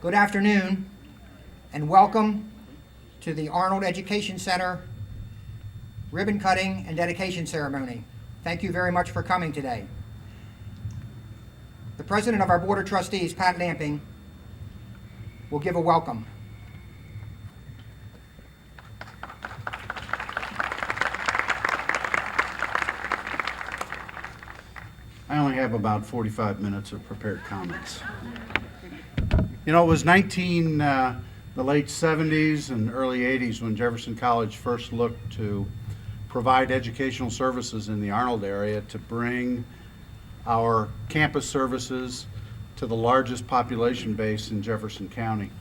Good afternoon and welcome to the Arnold Education Center ribbon cutting and dedication ceremony. Thank you very much for coming today. The President of our Board of Trustees, Pat Lamping, will give a welcome. I only have about 45 minutes of prepared comments. You know, it was the late 70s and early 80s when Jefferson College first looked to provide educational services in the Arnold area to bring our campus services to the largest population base in Jefferson County.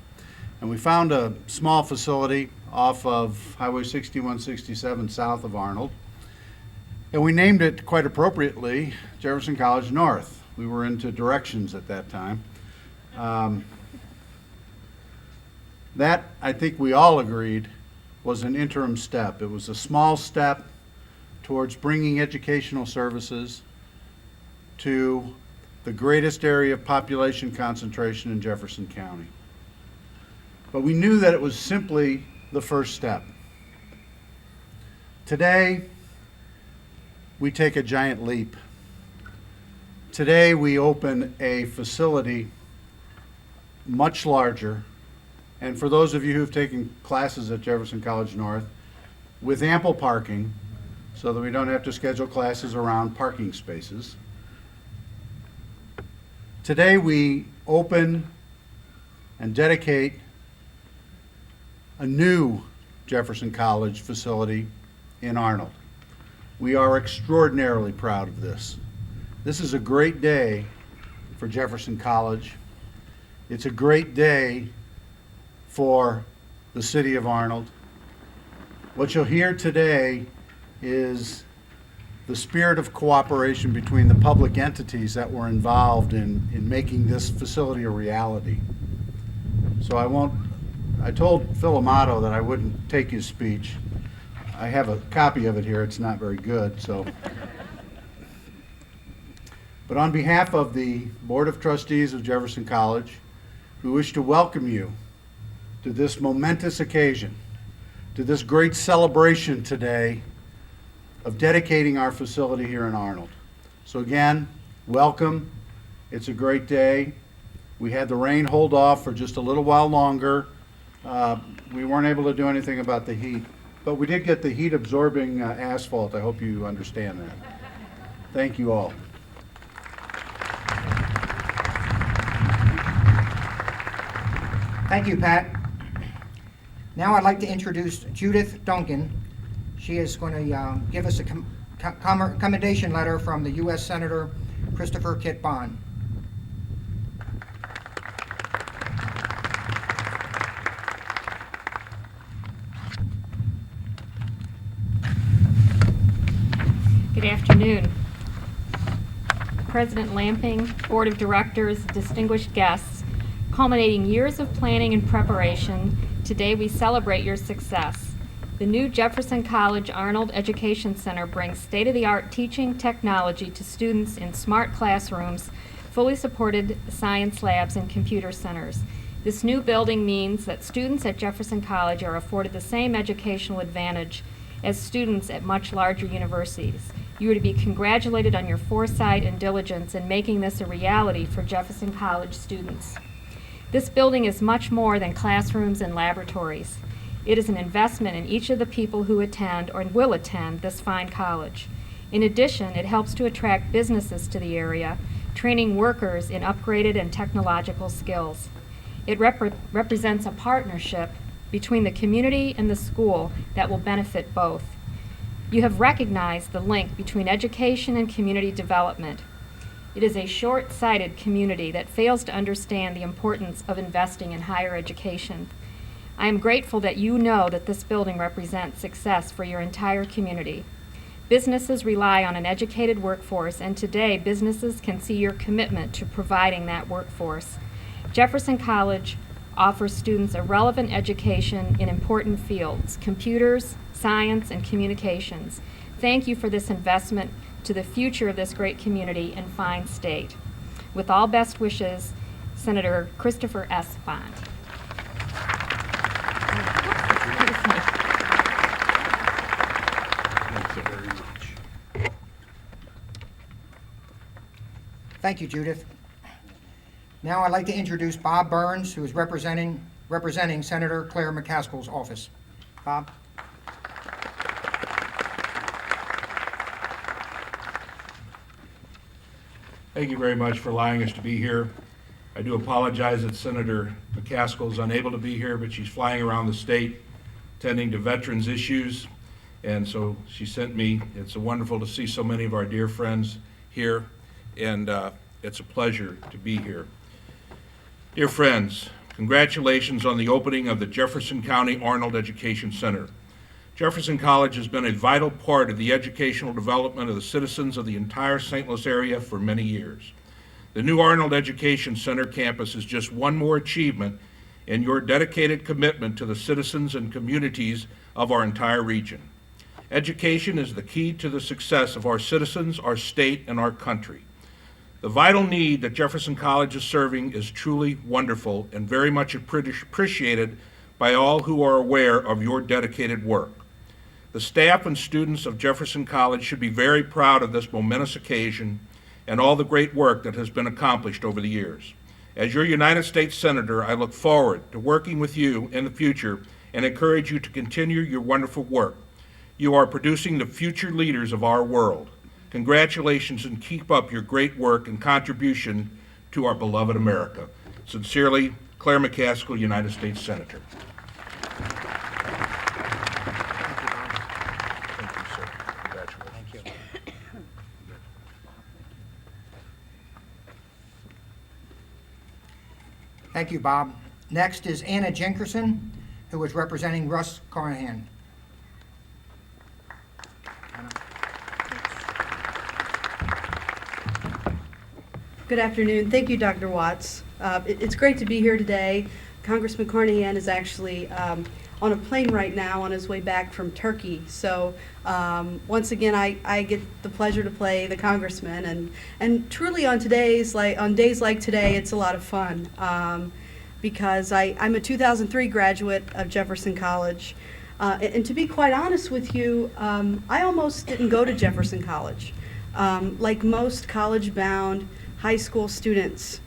And we found a small facility off of Highway 6167 south of Arnold. And we named it, quite appropriately, Jefferson College North. We were into directions at that time. That, I think we all agreed, was an interim step. It was a small step towards bringing educational services to the greatest area of population concentration in Jefferson County. But we knew that it was simply the first step. Today, we take a giant leap. Today, we open a facility much larger, and for those of you who've taken classes at Jefferson College North, with ample parking, so that we don't have to schedule classes around parking spaces. Today, we open and dedicate a new Jefferson College facility in Arnold. We are extraordinarily proud of this. This is a great day for Jefferson College. It's a great day for the city of Arnold. What you'll hear today is the spirit of cooperation between the public entities that were involved in making this facility a reality. So I told Phil Amato that I wouldn't take his speech. I have a copy of it here. It's not very good, so. But on behalf of the Board of Trustees of Jefferson College, we wish to welcome you to this momentous occasion, to this great celebration today of dedicating our facility here in Arnold. So again, welcome. It's a great day. We had the rain hold off for just a little while longer. We weren't able to do anything about the heat, but we did get the heat absorbing asphalt. I hope you understand that. Thank you all. Thank you, Pat. Now I'd like to introduce Judith Duncan. She is going to give us a commendation letter from the U.S. Senator Christopher Kit Bond. Good afternoon. President Lamping, Board of Directors, distinguished guests, culminating years of planning and preparation, today we celebrate your success. The new Jefferson College Arnold Education Center brings state-of-the-art teaching technology to students in smart classrooms, fully supported science labs, and computer centers. This new building means that students at Jefferson College are afforded the same educational advantage as students at much larger universities. You are to be congratulated on your foresight and diligence in making this a reality for Jefferson College students. This building is much more than classrooms and laboratories. It is an investment in each of the people who attend or will attend this fine college. In addition, it helps to attract businesses to the area, training workers in upgraded and technological skills. It represents a partnership between the community and the school that will benefit both. You have recognized the link between education and community development. It is a short-sighted community that fails to understand the importance of investing in higher education. I am grateful that you know that this building represents success for your entire community. Businesses rely on an educated workforce, and today businesses can see your commitment to providing that workforce. Jefferson College offers students a relevant education in important fields: computers, science, and communications. Thank you for this investment to the future of this great community and fine state. With all best wishes, Senator Christopher S. Bond. Thank you very much. Thank you, Judith. Now I'd like to introduce Bob Burns, who is representing Senator Claire McCaskill's office. Bob? Thank you very much for allowing us to be here. I do apologize that Senator McCaskill is unable to be here, but she's flying around the state attending to veterans issues, and so she sent me. It's wonderful to see so many of our dear friends here, and it's a pleasure to be here. Dear friends, congratulations on the opening of the Jefferson County Arnold Education Center. Jefferson College has been a vital part of the educational development of the citizens of the entire St. Louis area for many years. The new Arnold Education Center campus is just one more achievement in your dedicated commitment to the citizens and communities of our entire region. Education is the key to the success of our citizens, our state, and our country. The vital need that Jefferson College is serving is truly wonderful and very much appreciated by all who are aware of your dedicated work. The staff and students of Jefferson College should be very proud of this momentous occasion and all the great work that has been accomplished over the years. As your United States Senator, I look forward to working with you in the future and encourage you to continue your wonderful work. You are producing the future leaders of our world. Congratulations, and keep up your great work and contribution to our beloved America. Sincerely, Claire McCaskill, United States Senator. Thank you, sir. Congratulations. Thank you. Thank you, Bob. Next is Anna Jenkerson, who is representing Russ Carnahan. Good afternoon. Thank you, Dr. Watts. It's great to be here today. Congressman Carnahan is actually on a plane right now on his way back from Turkey. So once again, I get the pleasure to play the congressman, and truly on days like today, it's a lot of fun because I'm a 2003 graduate of Jefferson College. And to be quite honest with you, I almost didn't go to Jefferson College. Like most college-bound high school students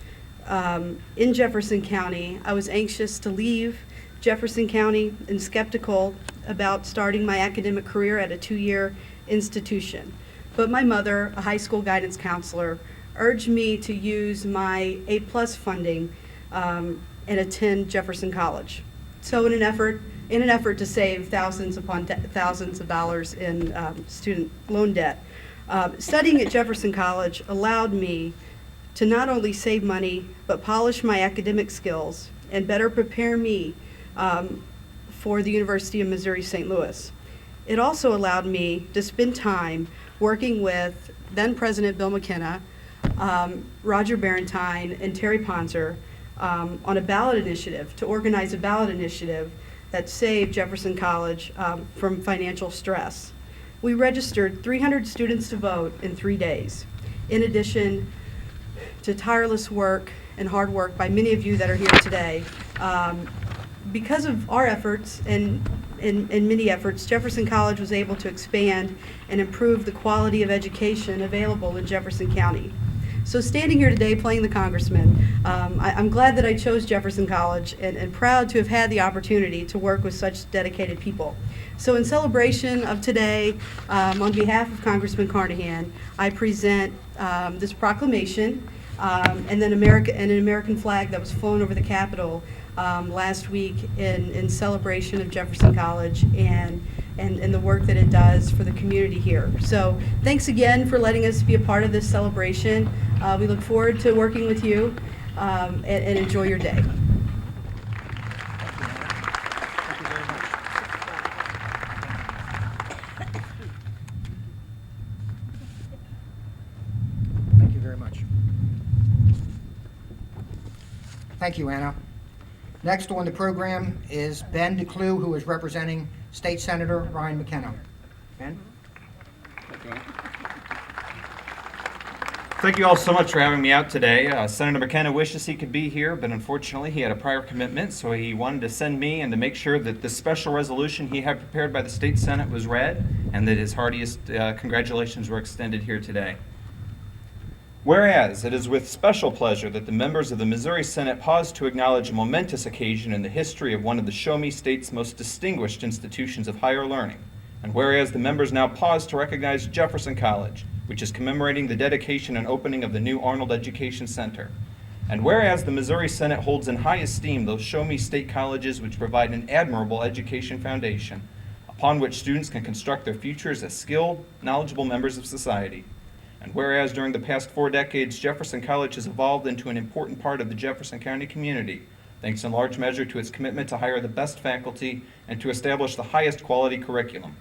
in Jefferson County, I was anxious to leave Jefferson County and skeptical about starting my academic career at a 2-year institution. But my mother, a high school guidance counselor, urged me to use my A+ funding and attend Jefferson College. So in an effort to save thousands upon thousands of dollars in student loan debt, studying at Jefferson College allowed me to not only save money, but polish my academic skills and better prepare me for the University of Missouri St. Louis. It also allowed me to spend time working with then President Bill McKenna, Roger Barentine, and Terry Ponzer on a ballot initiative, to organize a ballot initiative that saved Jefferson College from financial stress. We registered 300 students to vote in 3 days, in addition to tireless work and hard work by many of you that are here today. Because of our efforts and many efforts, Jefferson College was able to expand and improve the quality of education available in Jefferson County. So standing here today playing the congressman, I'm glad that I chose Jefferson College and proud to have had the opportunity to work with such dedicated people. So in celebration of today, on behalf of Congressman Carnahan, I present this proclamation and then an American flag that was flown over the Capitol last week in celebration of Jefferson College and the work that it does for the community here. So thanks again for letting us be a part of this celebration. We look forward to working with you and enjoy your day. Thank you very much. Thank you, Anna. Next on the program is Ben DeClue, who is representing State Senator Ryan McKenna. Ben? Thank you all so much for having me out today. Senator McKenna wishes he could be here, but unfortunately he had a prior commitment, so he wanted to send me and to make sure that this special resolution he had prepared by the State Senate was read and that his heartiest congratulations were extended here today. Whereas it is with special pleasure that the members of the Missouri Senate pause to acknowledge a momentous occasion in the history of one of the Show Me State's most distinguished institutions of higher learning, and whereas the members now pause to recognize Jefferson College, which is commemorating the dedication and opening of the new Arnold Education Center. And whereas the Missouri Senate holds in high esteem those Show Me State colleges which provide an admirable education foundation upon which students can construct their futures as skilled, knowledgeable members of society. And whereas during the past 4 decades, Jefferson College has evolved into an important part of the Jefferson County community, thanks in large measure to its commitment to hire the best faculty and to establish the highest quality curriculum.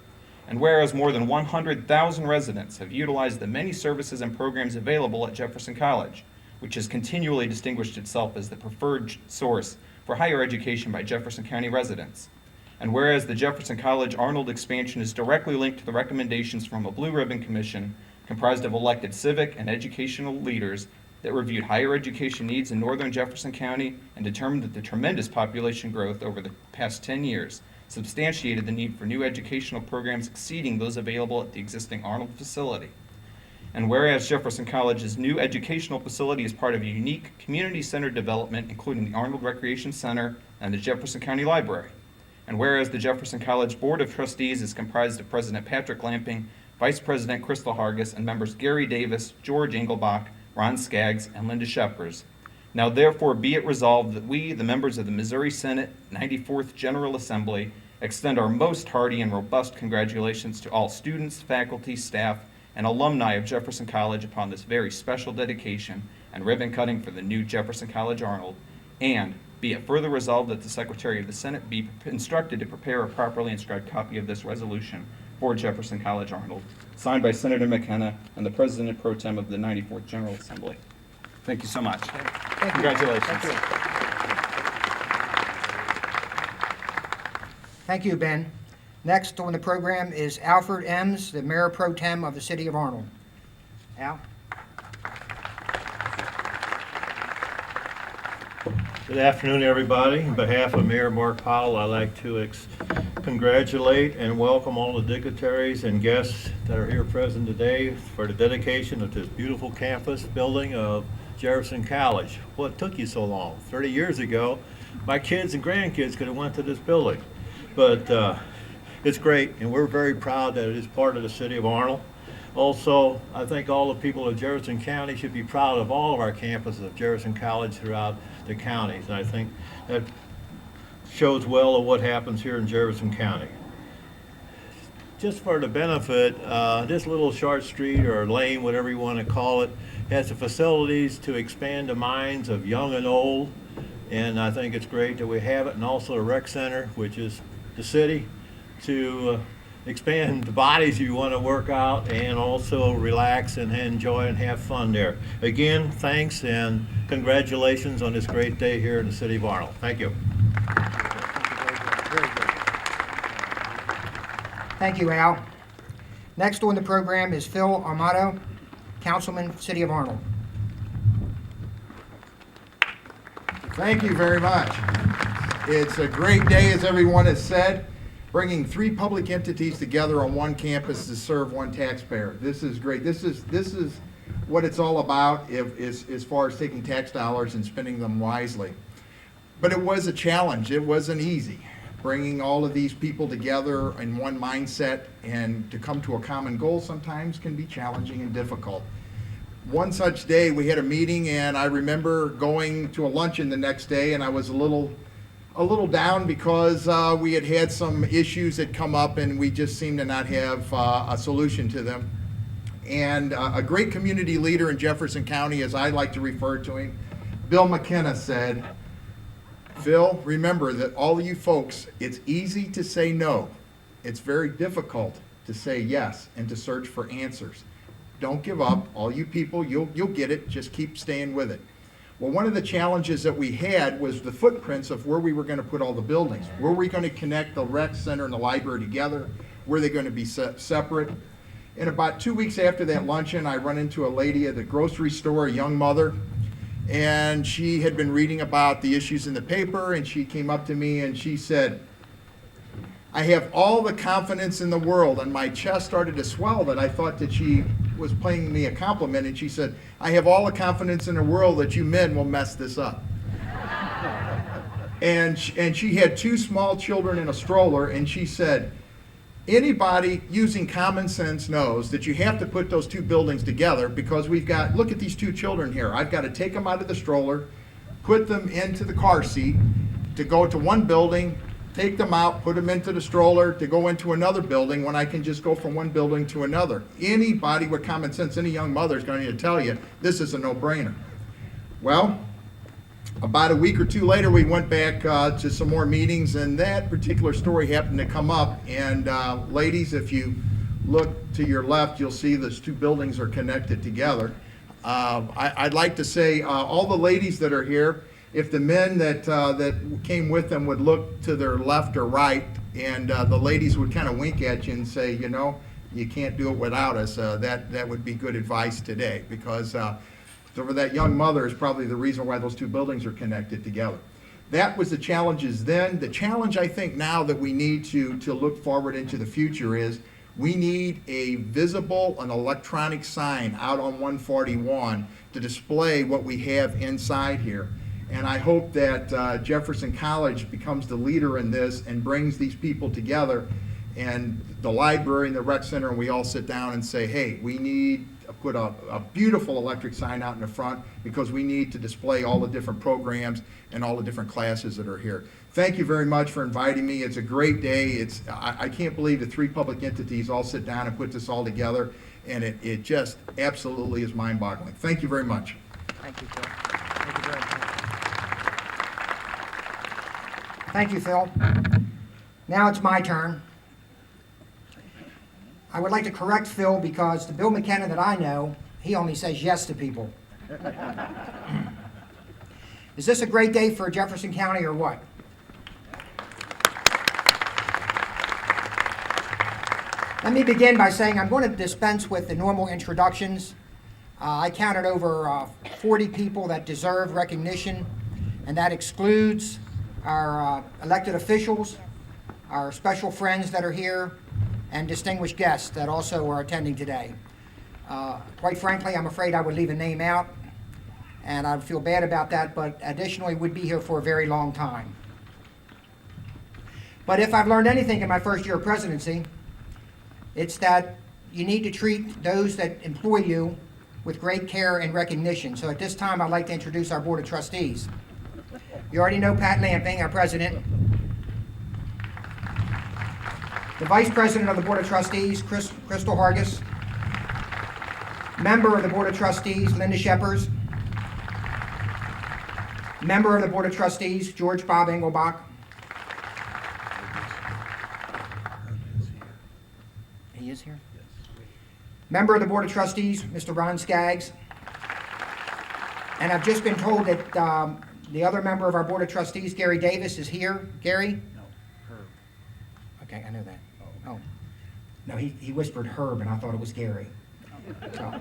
And whereas more than 100,000 residents have utilized the many services and programs available at Jefferson College, which has continually distinguished itself as the preferred source for higher education by Jefferson County residents. And whereas the Jefferson College Arnold expansion is directly linked to the recommendations from a Blue Ribbon Commission comprised of elected civic and educational leaders that reviewed higher education needs in northern Jefferson County and determined that the tremendous population growth over the past 10 years substantiated the need for new educational programs exceeding those available at the existing Arnold facility. And whereas Jefferson College's new educational facility is part of a unique community-centered development, including the Arnold Recreation Center and the Jefferson County Library. And whereas the Jefferson College Board of Trustees is comprised of President Patrick Lamping, Vice President Crystal Hargis, and members Gary Davis, George Engelbach, Ron Skaggs, and Linda Shepers. Now therefore be it resolved that we, the members of the Missouri Senate 94th General Assembly, extend our most hearty and robust congratulations to all students, faculty, staff, and alumni of Jefferson College upon this very special dedication and ribbon cutting for the new Jefferson College Arnold, and be it further resolved that the Secretary of the Senate be instructed to prepare a properly inscribed copy of this resolution for Jefferson College Arnold, signed by Senator McKenna and the President Pro Tem of the 94th General Assembly. Thank you so much. Thank you. Congratulations. Thank you. Thank you, Ben. Next on the program is Alfred Ems, the Mayor Pro Tem of the City of Arnold. Al? Good afternoon, everybody. On behalf of Mayor Mark Powell, I'd like to congratulate and welcome all the dignitaries and guests that are here present today for the dedication of this beautiful campus building of Jefferson College. What took you so long? 30 years ago, my kids and grandkids could have went to this building. But it's great, and we're very proud that it is part of the city of Arnold. Also, I think all the people of Jefferson County should be proud of all of our campuses of Jefferson College throughout the counties. And I think that shows well of what happens here in Jefferson County. Just for the benefit, this little short street or lane, whatever you want to call it, has the facilities to expand the minds of young and old. And I think it's great that we have it, and also the rec center, which is the city, to expand the bodies you want to work out and also relax and enjoy and have fun there. Again, thanks and congratulations on this great day here in the city of Arnold. Thank you. Thank you, Al. Next on the program is Phil Armato, Councilman, City of Arnold. Thank you very much. It's a great day, as everyone has said, bringing 3 public entities together on one campus to serve one taxpayer. This is great. This is what it's all about as far as taking tax dollars and spending them wisely. But it was a challenge. It wasn't easy. Bringing all of these people together in one mindset and to come to a common goal sometimes can be challenging and difficult. One such day, we had a meeting, and I remember going to a luncheon the next day, and I was a little down because we had some issues that come up, and we just seemed to not have a solution to them. And a great community leader in Jefferson County, as I like to refer to him, Bill McKenna, said, "Phil, remember that all of you folks, it's easy to say no. It's very difficult to say yes and to search for answers. Don't give up. All you people, you'll get it. Just keep staying with it." Well, one of the challenges that we had was the footprints of where we were going to put all the buildings. Were we going to connect the rec center and the library together? Were they going to be separate? And about 2 weeks after that luncheon, I run into a lady at the grocery store, a young mother, and she had been reading about the issues in the paper, and she came up to me and she said, I have all the confidence in the world, and my chest started to swell that I thought that she was paying me a compliment, and she said, I have all the confidence in the world that you men will mess this up. And she had 2 small children in a stroller, and she said, anybody using common sense knows that you have to put those 2 buildings together because we've got, look at these 2 children here. I've got to take them out of the stroller, put them into the car seat to go to one building, take them out, put them into the stroller to go into another building when I can just go from one building to another. Anybody with common sense, any young mother is going to tell you this is a no-brainer. Well, about a week or 2 later, we went back to some more meetings, and that particular story happened to come up. And ladies, if you look to your left, you'll see those 2 buildings are connected together. I'd like to say, all the ladies that are here, if the men that came with them would look to their left or right, and the ladies would kind of wink at you and say, you know, you can't do it without us, that would be good advice today, because so for that young mother is probably the reason why those 2 buildings are connected together. That was the challenges then. The challenge I think now that we need to look forward into the future is we need a visible, an electronic sign out on 141 to display what we have inside here. And I hope that Jefferson College becomes the leader in this and brings these people together, and the library and the rec center, and we all sit down and say, hey, we need to put a beautiful electric sign out in the front because we need to display all the different programs and all the different classes that are here. Thank you very much for inviting me. It's a great day. I can't believe the 3 public entities all sit down and put this all together, and it just absolutely is mind-boggling. Thank you very much. Thank you, Phil. Thank you very much. Thank you, Phil. Now it's my turn. I would like to correct Phil because the Bill McKenna that I know, he only says yes to people. Is this a great day for Jefferson County or what? Let me begin by saying I'm going to dispense with the normal introductions. I counted over 40 people that deserve recognition, and that excludes our elected officials, our special friends that are here, and distinguished guests that also are attending today. Quite frankly, I'm afraid I would leave a name out, and I'd feel bad about that, but additionally would be here for a very long time. But if I've learned anything in my first year of presidency, it's that you need to treat those that employ you with great care and recognition. So at this time, I'd like to introduce our Board of Trustees. You already know Pat Lamping, our president. The Vice President of the Board of Trustees, Crystal Hargis. Member of the Board of Trustees, Linda Sheppers. Member of the Board of Trustees, George Bob Engelbach. He is here? Yes. Member of the Board of Trustees, Mr. Ron Skaggs. And I've just been told that the other member of our Board of Trustees, Gary Davis, is here. Gary? No, Herb. Okay, I know that. Oh. No, he whispered Herb, and I thought it was Gary. So.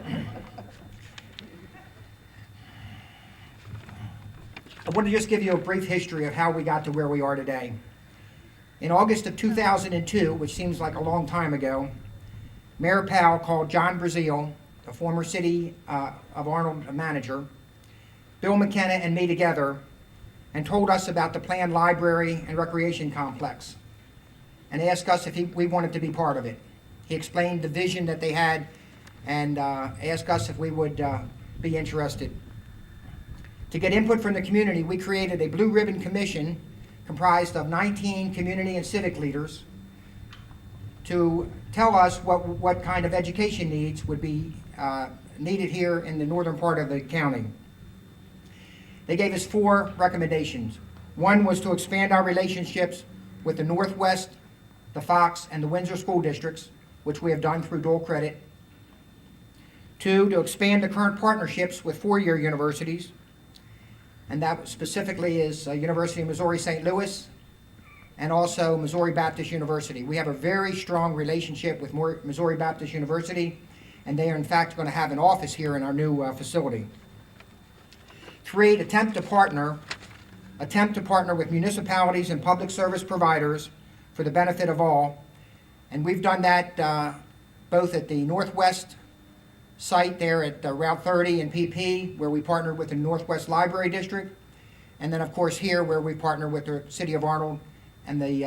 I want to just give you a brief history of how we got to where we are today. In August of 2002, which seems like a long time ago, Mayor Powell called John Brazil, the former city of Arnold manager, Bill McKenna, and me together, and told us about the planned library and recreation complex, and asked us if we wanted to be part of it. He explained the vision that they had and asked us if we would be interested. To get input from the community, we created a Blue Ribbon Commission comprised of 19 community and civic leaders to tell us what kind of education needs would be needed here in the northern part of the county. They gave us 4 recommendations. One was to expand our relationships with the Northwest, the Fox, and the Windsor school districts, which we have done through dual credit. 2, to expand the current partnerships with 4-year universities, and that specifically is University of Missouri St. Louis and also Missouri Baptist University. We have a very strong relationship with Missouri Baptist University, and they are in fact going to have an office here in our new facility. 3, attempt to partner with municipalities and public service providers for the benefit of all. And we've done that both at the Northwest site there at Route 30 and PP, where we partnered with the Northwest Library District, and then of course here where we partner with the City of Arnold and the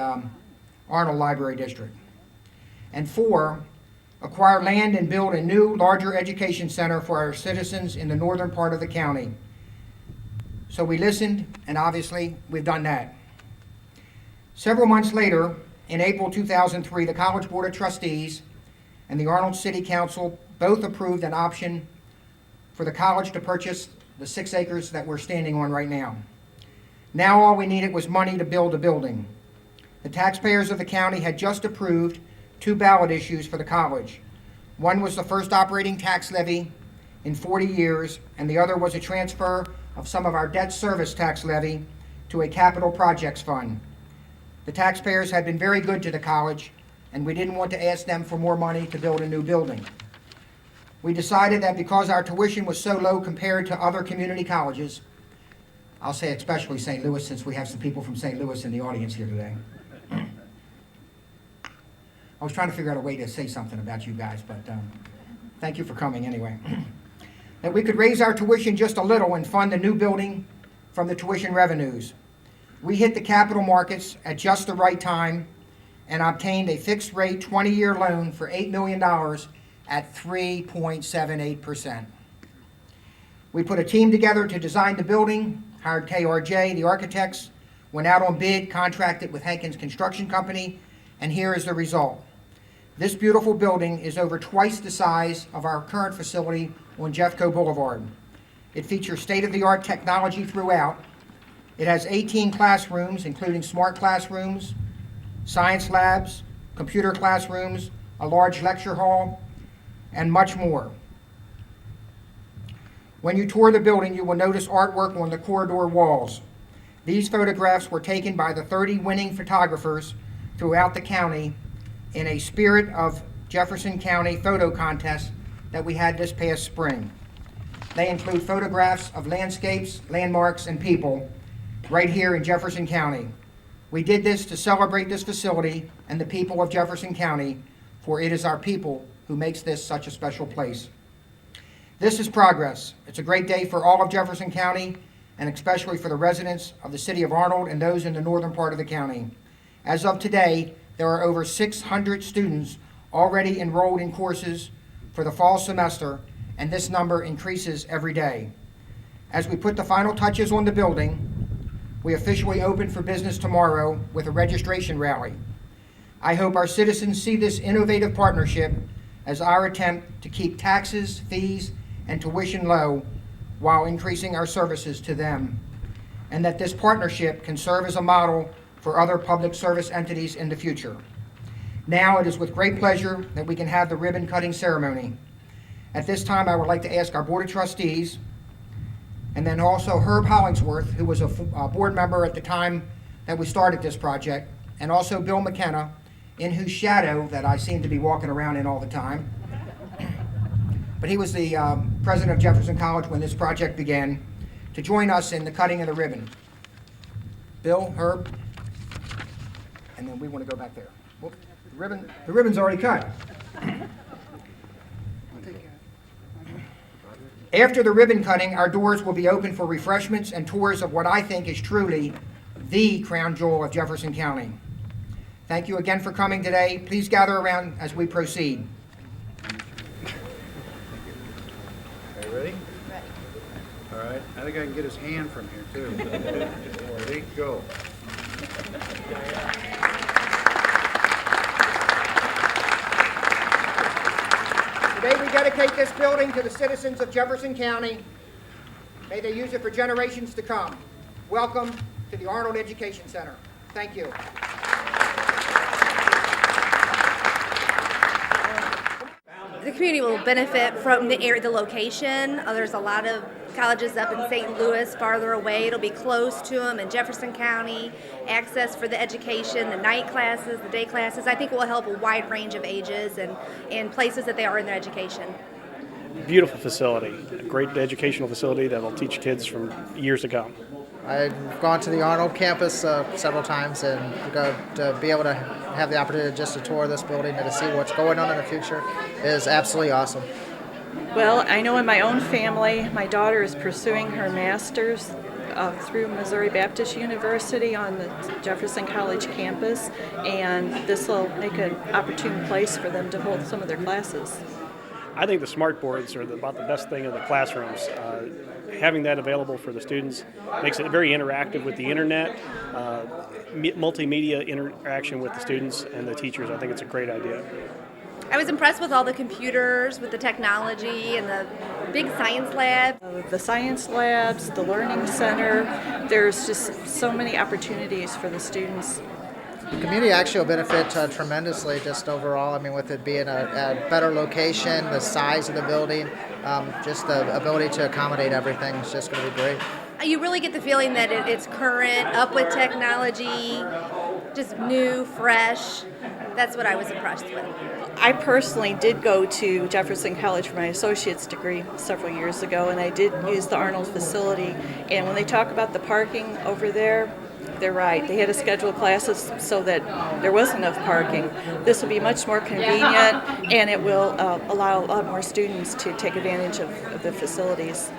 Arnold Library District. And 4, acquire land and build a new, larger education center for our citizens in the northern part of the county. So we listened, and obviously we've done that. Several months later, in April 2003, the College Board of Trustees and the Arnold City Council both approved an option for the college to purchase the 6 acres that we're standing on right now. Now all we needed was money to build a building. The taxpayers of the county had just approved 2 ballot issues for the college. One was the first operating tax levy in 40 years, and the other was a transfer of some of our debt service tax levy to a capital projects fund. The taxpayers had been very good to the college, and we didn't want to ask them for more money to build a new building. We decided that because our tuition was so low compared to other community colleges, I'll say especially St. Louis, since we have some people from St. Louis in the audience here today. I was trying to figure out a way to say something about you guys, but thank you for coming anyway. That we could raise our tuition just a little and fund the new building from the tuition revenues. We hit the capital markets at just the right time and obtained a fixed rate 20-year loan for $8 million at 3.78%. We put a team together to design the building, hired KRJ, the architects, went out on bid, contracted with Hankins Construction Company, and here is the result. This beautiful building is over twice the size of our current facility on Jeffco Boulevard. It features state-of-the-art technology throughout. It has 18 classrooms, including smart classrooms, science labs, computer classrooms, a large lecture hall, and much more. When you tour the building, you will notice artwork on the corridor walls. These photographs were taken by the 30 winning photographers throughout the county in a spirit of Jefferson County photo contest that we had this past spring. They include photographs of landscapes, landmarks, and people right here in Jefferson County. We did this to celebrate this facility and the people of Jefferson County, for it is our people who makes this such a special place. This is progress. It's a great day for all of Jefferson County, and especially for the residents of the City of Arnold and those in the northern part of the county. As of today, there are over 600 students already enrolled in courses for the fall semester, and this number increases every day. As we put the final touches on the building, we officially open for business tomorrow with a registration rally. I hope our citizens see this innovative partnership as our attempt to keep taxes, fees, and tuition low while increasing our services to them, and that this partnership can serve as a model for other public service entities in the future. Now it is with great pleasure that we can have the ribbon cutting ceremony. At this time, I would like to ask our Board of Trustees, and then also Herb Hollingsworth, who was a board member at the time that we started this project, and also Bill McKenna, in whose shadow that I seem to be walking around in all the time. But he was the president of Jefferson College when this project began, to join us in the cutting of the ribbon. Bill, Herb, and then we want to go back there. Whoop, the ribbon's already cut. After the ribbon cutting, our doors will be open for refreshments and tours of what I think is truly the crown jewel of Jefferson County. Thank you again for coming today. Please gather around as we proceed. Okay, ready? Ready. All right, I think I can get his hand from here, too. Ready, go. Today we dedicate this building to the citizens of Jefferson County. May they use it for generations to come. Welcome to the Arnold Education Center. Thank you. The community will benefit from the location. There's a lot of colleges up in St. Louis, farther away. It'll be close to them in Jefferson County, access for the education, the night classes, the day classes. I think it will help a wide range of ages and places that they are in their education. Beautiful facility, a great educational facility that will teach kids from years to come. I've gone to the Arnold campus several times, and to be able to have the opportunity just to tour this building and to see what's going on in the future is absolutely awesome. Well, I know in my own family, my daughter is pursuing her master's through Missouri Baptist University on the Jefferson College campus, and this will make an opportune place for them to hold some of their classes. I think the smart boards are about the best thing in the classrooms. Having that available for the students makes it very interactive with the internet, multimedia interaction with the students and the teachers. I think it's a great idea. I was impressed with all the computers, with the technology, and the big science lab. The science labs, the learning center, there's just so many opportunities for the students. The community actually will benefit tremendously just overall. I mean, with it being a better location, the size of the building, just the ability to accommodate everything is just going to be great. You really get the feeling that it's current, up with technology, just new, fresh. That's what I was impressed with. I personally did go to Jefferson College for my associate's degree several years ago, and I did use the Arnold facility. And when they talk about the parking over there, they're right. They had to schedule classes so that there was enough parking. This will be much more convenient, and it will allow a lot more students to take advantage of the facilities.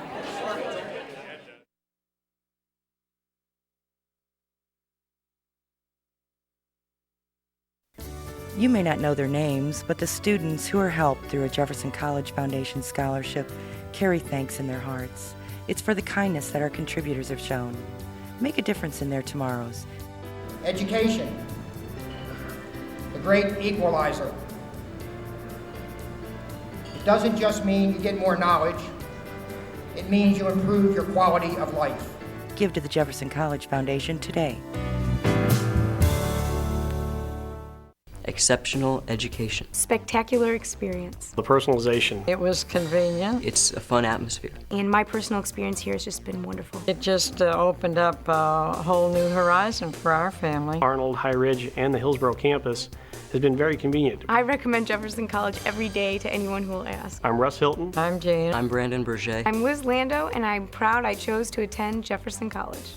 You may not know their names, but the students who are helped through a Jefferson College Foundation scholarship carry thanks in their hearts. It's for the kindness that our contributors have shown. Make a difference in their tomorrows. Education, the great equalizer. It doesn't just mean you get more knowledge, it means you improve your quality of life. Give to the Jefferson College Foundation today. Exceptional education. Spectacular experience. The personalization. It was convenient. It's a fun atmosphere. And my personal experience here has just been wonderful. It just opened up a whole new horizon for our family. Arnold, High Ridge, and the Hillsborough campus has been very convenient. I recommend Jefferson College every day to anyone who will ask. I'm Russ Hilton. I'm Jane. I'm Brandon Berger. I'm Liz Lando, and I'm proud I chose to attend Jefferson College.